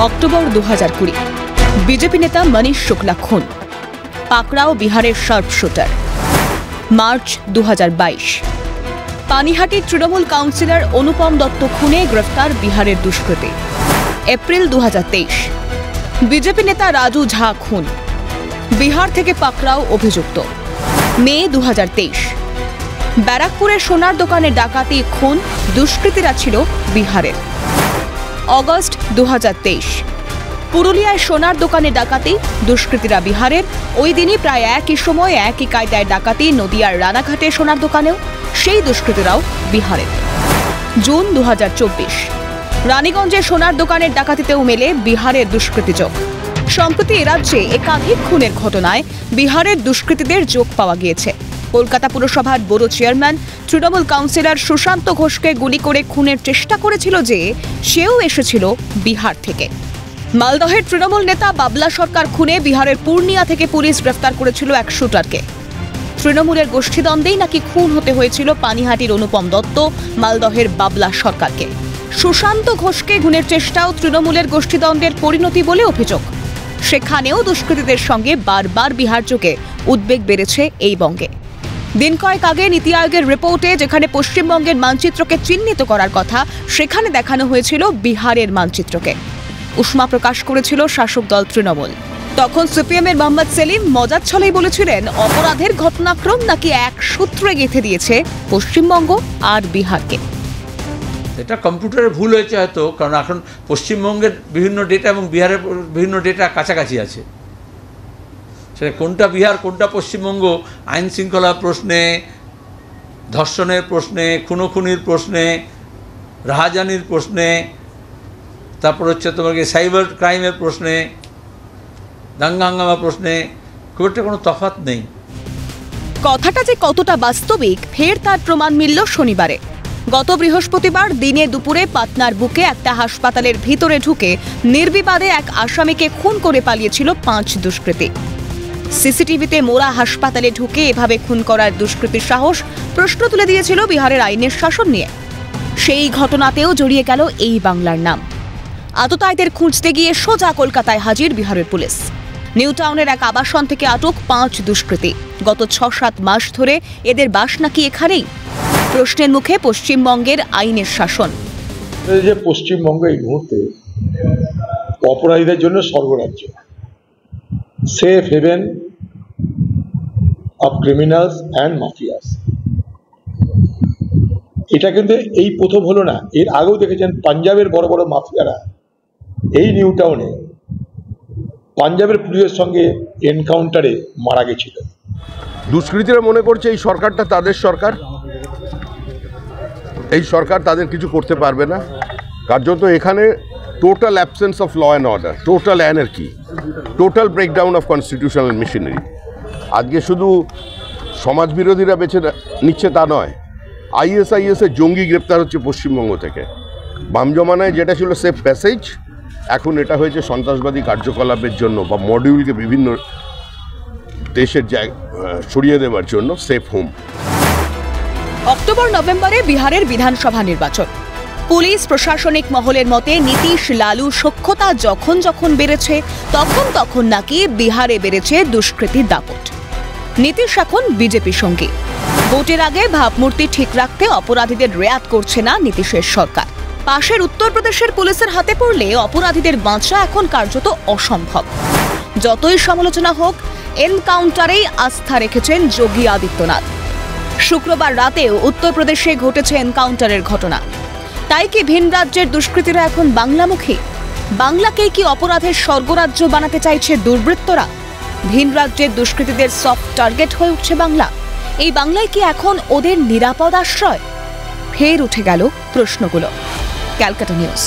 October 2020 BJP নেতা মনীষ শুক্লা খুন, পাকড়াও বিহারের শার্প শুটার। মার্চ 2022 পানিহাটির তৃণমূল কাউন্সিলর অনুপম দত্ত খুনে গ্রেফতার বিহারের দুষ্কৃতী। এপ্রিল 2023 বিজেপি নেতা রাজু ঝা খুন, বিহার থেকে পাকড়াও অভিযুক্ত। মে 2023 ব্যারাকপুরের সোনার দোকানে ডাকাতি, খুন, দুষ্কৃতীরা ছিল বিহারের। অগস্ট 2023 পুরুলিয়ায় সোনার দোকানে ডাকাতি, দুষ্কৃতীরা বিহারের। ওই দিনই প্রায় একই সময় একই কায়দায় ডাকাতি নদিয়ার রানাঘাটে সোনার দোকানেও, সেই দুষ্কৃতীরাও বিহারের। জুন 2024 রানীগঞ্জে সোনার দোকানের ডাকাতিতেও মেলে বিহারের দুষ্কৃতী যোগ। সম্প্রতি রাজ্যে একাধিক খুনের ঘটনায় বিহারের দুষ্কৃতীদের যোগ পাওয়া গিয়েছে। কলকাতা পুরসভার বড় চেয়ারম্যান তৃণমূল কাউন্সিলর সুশান্ত ঘোষকে গুলি করে খুনের চেষ্টা করেছিল যে সেও এসেছিল বিহার থেকে। মালদহের তৃণমূল নেতা বাবলা সরকার খুনে বিহারের পূর্ণিয়া থেকে পুলিশ গ্রেফতার করেছিল এক শুটারকে। তৃণমূলের গোষ্ঠীদ্বন্দ্বেই নাকি খুন হতে হয়েছিল পানিহাটির অনুপম দত্ত, মালদহের বাবলা সরকারকে। সুশান্ত ঘোষকে খুনের চেষ্টাও তৃণমূলের গোষ্ঠীদ্বন্দ্বের পরিণতি বলে অভিযোগ। সেখানেও দুষ্কৃতীদের সঙ্গে বারবার বিহার যোগে উদ্বেগ বেড়েছে এই বঙ্গে। দিন কয়েক আগে নীতি আয়োগের রিপোর্টে যেখানে পশ্চিমবঙ্গের মানচিত্রকে চিহ্নিত করার কথা, সেখানে দেখানো হয়েছিল বিহারের মানচিত্রকে। উষ্মা প্রকাশ করেছিল শাসক দল তৃণমূল। তখন সিপিএমের মোহাম্মদ সেলিম মজার ছলেই বলেছিলেন, অপরাধের ঘটনাক্রম নাকি এক সূত্রে গেঁথে দিয়েছে পশ্চিমবঙ্গ আর বিহারকে। এটা কম্পিউটারে ভুল হয়েছে হয়তো, কারণ এখন পশ্চিমবঙ্গের বিভিন্ন ডেটা এবং বিহারের বিভিন্ন ডেটা কাছাকাছি আছে। সেটা কোনটা বিহার কোনটা পশ্চিমবঙ্গ, আইন শৃঙ্খলা প্রশ্নে, ধর্ষণের প্রশ্নে, খুনোখুনির প্রশ্নে, রাহাজানির প্রশ্নে, তারপর হচ্ছে তোমাকে সাইবার ক্রাইমের প্রশ্নে, দাঙ্গা হাঙ্গামা প্রশ্নে খুব একটা কোনো তফাৎ নেই। কথাটা যে কতটা বাস্তবিক ফের তার প্রমাণ মিলল শনিবারে। গত বৃহস্পতিবার দিনে দুপুরে পাটনার বুকে একটা হাসপাতালের ভিতরে ঢুকে নির্বিবাদে এক আসামিকে খুন করে পালিয়েছিল 5 দুষ্কৃতী। সিসিটিভিতে মোড়া হাসপাতালে ঢুকে এভাবে খুন করার দুষ্কৃতীর সাহস প্রশ্ন তুলে দিয়েছিল বিহারের আইনের শাসন নিয়ে। সেই ঘটনাতেও জড়িয়ে গেল এই বাংলার নাম। আততায়ীদের খুঁজতে গিয়ে সোজা কলকাতায় হাজির বিহারের পুলিশ। নিউ টাউনের এক আবাসন থেকে আটক 5 দুষ্কৃতী। গত 6-7 মাস ধরে এদের বাস নাকি এখানেই। প্রশ্নের মুখে পশ্চিমবঙ্গের আইনের শাসন। যে পশ্চিমবঙ্গ এই মুহূর্তে অপরাধীদের জন্য স্বর্গরাজ্য, safe haven of criminals and mafias. এটা কিন্তু এই প্রথম হলো না, এর আগেও দেখেছেন পাঞ্জাবের বড় বড় মাফিয়ারা এই নিউ টাউনে পাঞ্জাবের পুলিশের সঙ্গে এনকাউন্টারে মারা গেছিল। দুষ্কৃতীরা মনে করছে এই সরকারটা তাদের সরকার, এই সরকার তাদের কিছু করতে পারবে না। কার্যত এখানে total absence of law and order, total anarchy, total breakdown of constitutional machinery. আজকে শুধু সমাজ বিরোধীরা বেছে নিচ্ছে তা নয়, আইএসআইএসের জঙ্গি গ্রেপ্তার হচ্ছে পশ্চিমবঙ্গ থেকে। বাম জমানায় যেটা ছিল সেফ প্যাসেজ, এখন এটা হয়েছে সন্ত্রাসবাদী কার্যকলাপের জন্য বা মডিউলকে বিভিন্ন দেশের ছড়িয়ে দেওয়ার জন্য সেফ হোম। অক্টোবর নভেম্বরে বিহারের বিধানসভা নির্বাচন। পুলিশ প্রশাসনিক মহলের মতে নীতিশ লালু সখ্যতা যখন যখন বেড়েছে তখন নাকি বিহারে বেড়েছে দুষ্কৃতীর দাপট। নীতিশ এখন বিজেপি সঙ্গী। ভোটের আগে ভাবমূর্তি ঠিক রাখতে অপরাধীদের রেয়াত করছে না নীতিশের সরকার। পাশের উত্তরপ্রদেশের পুলিশের হাতে পড়লে অপরাধীদের বাঁচা এখন কার্যত অসম্ভব। যতই সমালোচনা হোক, এনকাউন্টারেই আস্থা রেখেছেন যোগী আদিত্যনাথ। শুক্রবার রাতেও উত্তরপ্রদেশে ঘটেছে এনকাউন্টারের ঘটনা। তাই কি ভিন রাজ্যের দুষ্কৃতীরা এখন বাংলামুখী? বাংলাকেই কি অপরাধের স্বর্গরাজ্য বানাতে চাইছে দুর্বৃত্তরা? ভিন রাজ্যের দুষ্কৃতীদের সফট টার্গেট হয়ে উঠছে বাংলা। এই বাংলায় কি এখন ওদের নিরাপদ আশ্রয়? ফের উঠে গেল প্রশ্নগুলো। ক্যালকাটা নিউজ।